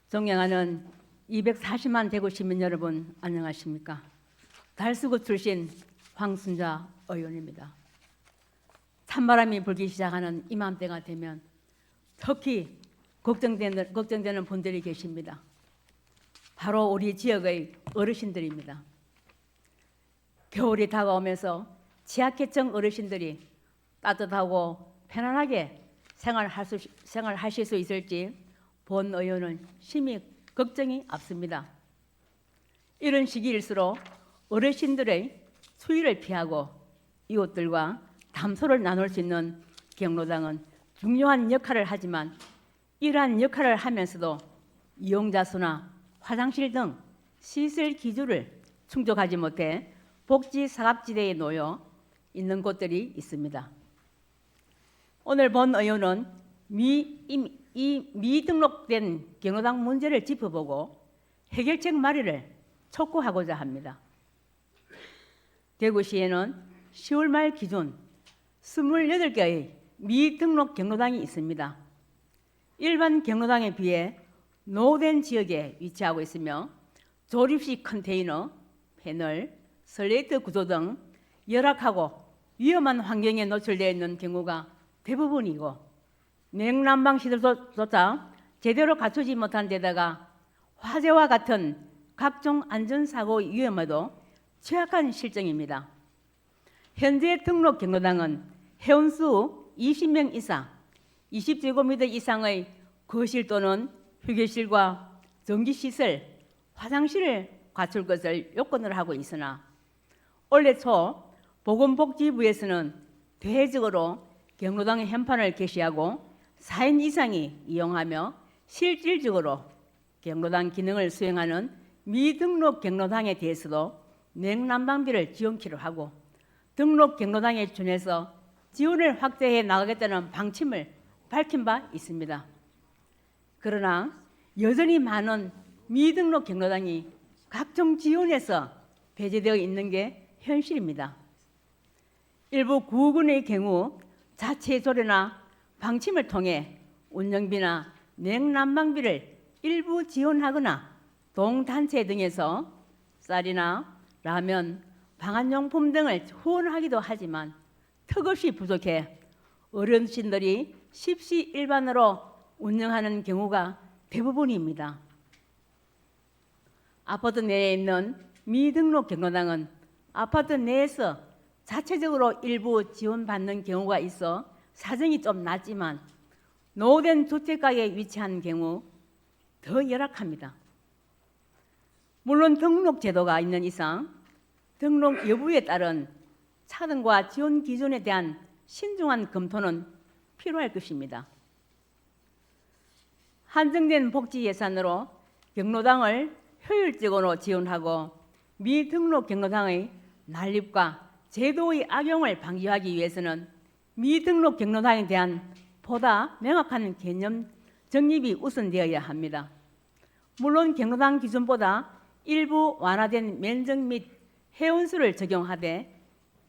존경하는 240만 대구 시민 여러분, 안녕하십니까? 달수구 출신 황순자 의원입니다. 찬바람이 불기 시작하는 이맘때가 되면 특히 걱정되는 분들이 계십니다. 바로 우리 지역의 어르신들입니다. 겨울이 다가오면서 취약계층 어르신들이 따뜻하고 편안하게 생활하실 수 있을지 본 의원은 심히 걱정이 앞섭니다. 이런 시기일수록 어르신들의 추위를 피하고 이웃들과 담소를 나눌 수 있는 경로당은 중요한 역할을 하지만 이러한 역할을 하면서도 이용자 수나 화장실 등 시설 기준을 충족하지 못해 복지 사각지대에 놓여 있는 곳들이 있습니다. 오늘 본 의원은 미등록된 경로당 문제를 짚어보고 해결책 마련을 촉구하고자 합니다. 대구시에는 10월 말 기준 28개의 미등록 경로당이 있습니다. 일반 경로당에 비해 노후된 지역에 위치하고 있으며 조립식 컨테이너, 패널, 슬레이트 구조 등 열악하고 위험한 환경에 노출되어 있는 경우가 대부분이고 냉난방 시설조차 제대로 갖추지 못한 데다가 화재와 같은 각종 안전사고의 위험에도 취약한 실정입니다. 현재 등록 경로당은 회원수 20명 이상, 20제곱미터 이상의 거실 또는 휴게실과 전기시설, 화장실을 갖출 것을 요건으로 하고 있으나 올해 초 보건복지부에서는 대외적으로 경로당의 현판을 게시하고 4인 이상이 이용하며 실질적으로 경로당 기능을 수행하는 미등록 경로당에 대해서도 냉난방비를 지원키로 하고 등록 경로당에 준해서 지원을 확대해 나가겠다는 방침을 밝힌 바 있습니다. 그러나 여전히 많은 미등록 경로당이 각종 지원에서 배제되어 있는 게 현실입니다. 일부 구군의 경우 자체 조례나 방침을 통해 운영비나 냉난방비를 일부 지원하거나 동단체 등에서 쌀이나 라면, 방한용품 등을 후원하기도 하지만 턱없이 부족해 어르신들이 십시일반으로 운영하는 경우가 대부분입니다. 아파트 내에 있는 미등록 경로당은 아파트 내에서 자체적으로 일부 지원받는 경우가 있어 사정이 좀 낮지만 노후된 주택가에 위치한 경우 더 열악합니다. 물론 등록 제도가 있는 이상 등록 여부에 따른 차등과 지원 기준에 대한 신중한 검토는 필요할 것입니다. 한정된 복지 예산으로 경로당을 효율적으로 지원하고 미등록 경로당의 난립과 제도의 악용을 방지하기 위해서는 미등록 경로당에 대한 보다 명확한 개념 정립이 우선되어야 합니다. 물론 경로당 기준보다 일부 완화된 면적 및 회원수를 적용하되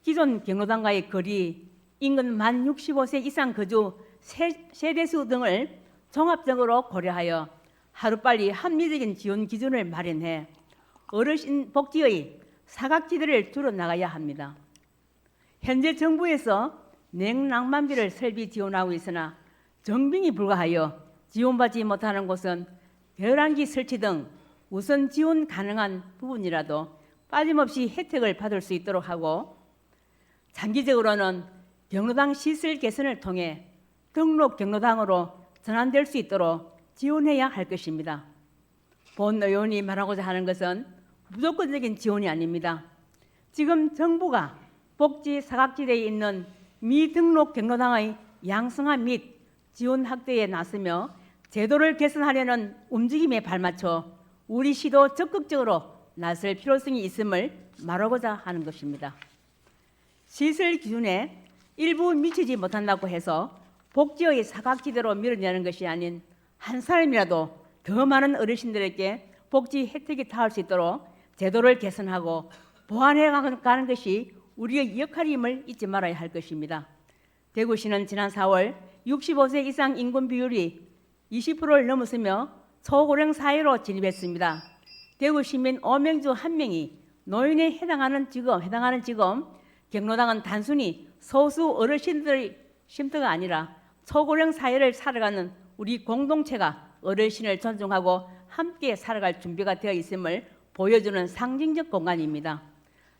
기존 경로당과의 거리, 인근 만 65세 이상 거주 세대수 등을 종합적으로 고려하여 하루빨리 합리적인 지원 기준을 마련해 어르신 복지의 사각지대를 줄여나가야 합니다. 현재 정부에서 냉난방비를 설비 지원하고 있으나 정빙이 불가하여 지원받지 못하는 곳은 벼랑기 설치 등 우선 지원 가능한 부분이라도 빠짐없이 혜택을 받을 수 있도록 하고 장기적으로는 경로당 시설 개선을 통해 등록 경로당으로 전환될 수 있도록 지원해야 할 것입니다. 본 의원이 말하고자 하는 것은 무조건적인 지원이 아닙니다. 지금 정부가 복지 사각지대에 있는 미등록 경로당의 양성화 및 지원 확대에 나서며 제도를 개선하려는 움직임에 발맞춰 우리 시도 적극적으로 나설 필요성이 있음을 말하고자 하는 것입니다. 시설 기준에 일부 미치지 못한다고 해서 복지의 사각지대로 밀어내는 것이 아닌 한 사람이라도 더 많은 어르신들에게 복지 혜택이 닿을 수 있도록 제도를 개선하고 보완해 가는 것이 우리의 역할임을 잊지 말아야 할 것입니다. 대구시는 지난 4월 65세 이상 인구 비율이 20%를 넘었으며 초고령 사회로 진입했습니다. 대구 시민 5명 중 1명이 노인에 해당하는 지금 경로당은 단순히 소수 어르신들의 쉼터가 아니라 초고령 사회를 살아가는 우리 공동체가 어르신을 존중하고 함께 살아갈 준비가 되어 있음을 보여주는 상징적 공간입니다.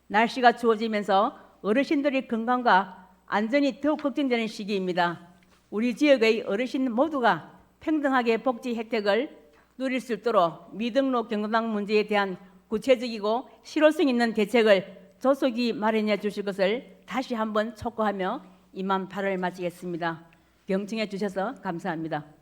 날씨가 추워지면서 어르신들의 건강과 안전이 더욱 걱정되는 시기입니다. 우리 지역의 어르신 모두가 평등하게 복지 혜택을 누릴 수 있도록 미등록 경로당 문제에 대한 구체적이고 실효성 있는 대책을 조속히 마련해 주실 것을 다시 한번 촉구하며 이만 발언을 마치겠습니다. 경청해 주셔서 감사합니다.